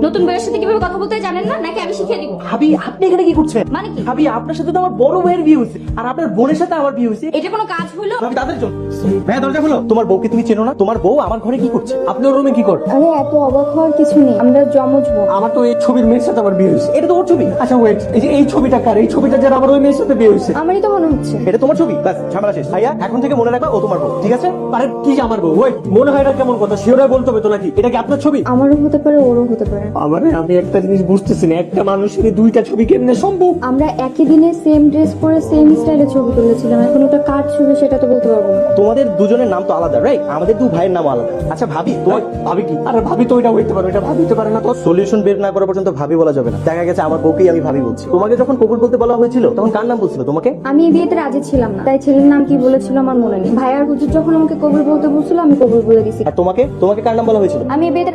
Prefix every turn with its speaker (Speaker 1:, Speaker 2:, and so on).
Speaker 1: নতুন বউয়ের সাথে কিভাবে কথা বলতে হয় জানেন না, নাকি আমি শিখিয়ে দিব?
Speaker 2: ভাবি আপনি এখানে কি করছেন?
Speaker 1: মানে কি?
Speaker 2: ভাবি আপনার সাথে তো আমার বড় ভাইয়ের বিয়ে হয়েছে, আর আপনার বোনের সাথে আমার বিয়ে হয়েছে।
Speaker 1: এটা কোনো কাজ হলো?
Speaker 2: ভাবি তাদের জন্য। ভাইয়া দরজা খোলো। তোমার বউকে তুমি চেনো না? তোমার বউ আমার ঘরে কি করছে? আপনি ওর রুমে কি করেন?
Speaker 3: আরে এত অবাক হওয়ার কিছু নেই, আমরা জমজ বোন।
Speaker 2: আমার তো এই ছবির মেয়ের সাথে আমার বিয়ে হয়েছে। এটা তো ওর ছবি। আচ্ছা ওয়েট, এই যে এই ছবিটা কার? এই ছবিটা যারা আমার ওই মেয়ের সাথে বিয়ে হয়েছে।
Speaker 3: আমারই তো মনে হচ্ছে।
Speaker 2: এটা তোমার ছবি? ব্যাস ঝামেলা শেষ। ভাইয়া এখন থেকে মনে রাখবা ও তোমার বউ, ঠিক আছে? আরে কি আমার বউ? ওয়েট, মনে হয় এটা কেমন কথা? শিওরে বলতে হবে তো নাকি? এটা কি আপনার ছবি?
Speaker 3: আমারও হতে পারে, ওরও হতে পারে।
Speaker 2: আমারে আমি একটা জিনিস বুঝতেছি না, একটা মানুষের দুইটা ছবি কেমনে সম্ভব?
Speaker 3: আমরা একই দিনে সেম ড্রেস পরে সেম স্টাইলে ছবি তুলেছিলাম, এখন ওটা কার ছবি সেটা তো বলতে পারবো না।
Speaker 2: তোমাদের দুজনের নাম তো আলাদা, রাইট? আমাদের দু ভাইয়ের নাম আলাদা। আচ্ছা ভাবি, তোমার ভাবি কি? আরে ভাবি তো এটা হইতে পারে, এটা ভাবি হতে পারে না তো। সলিউশন বের না করা পর্যন্ত ভাবি বলা যাবে না। দেখা গেছে আমার বউকেই আমি ভাবি বলছি। তোমাকে যখন কবুল বলতে বলা হয়েছিল তখন কার নাম বলছিল তোমাকে?
Speaker 3: আমি এই বিয়েতে রাজি ছিলাম না, তাই ছেলের নাম কি বলেছিল আমার মনে নেই। ভাইয়ার হুজুর যখন আমাকে কবুল বলতে বলছিল আমি কবুল বলে দিছি।
Speaker 2: আর তোমাকে তোমাকে কার নাম বলা হয়েছিল?
Speaker 3: আমি এই বিয়েতে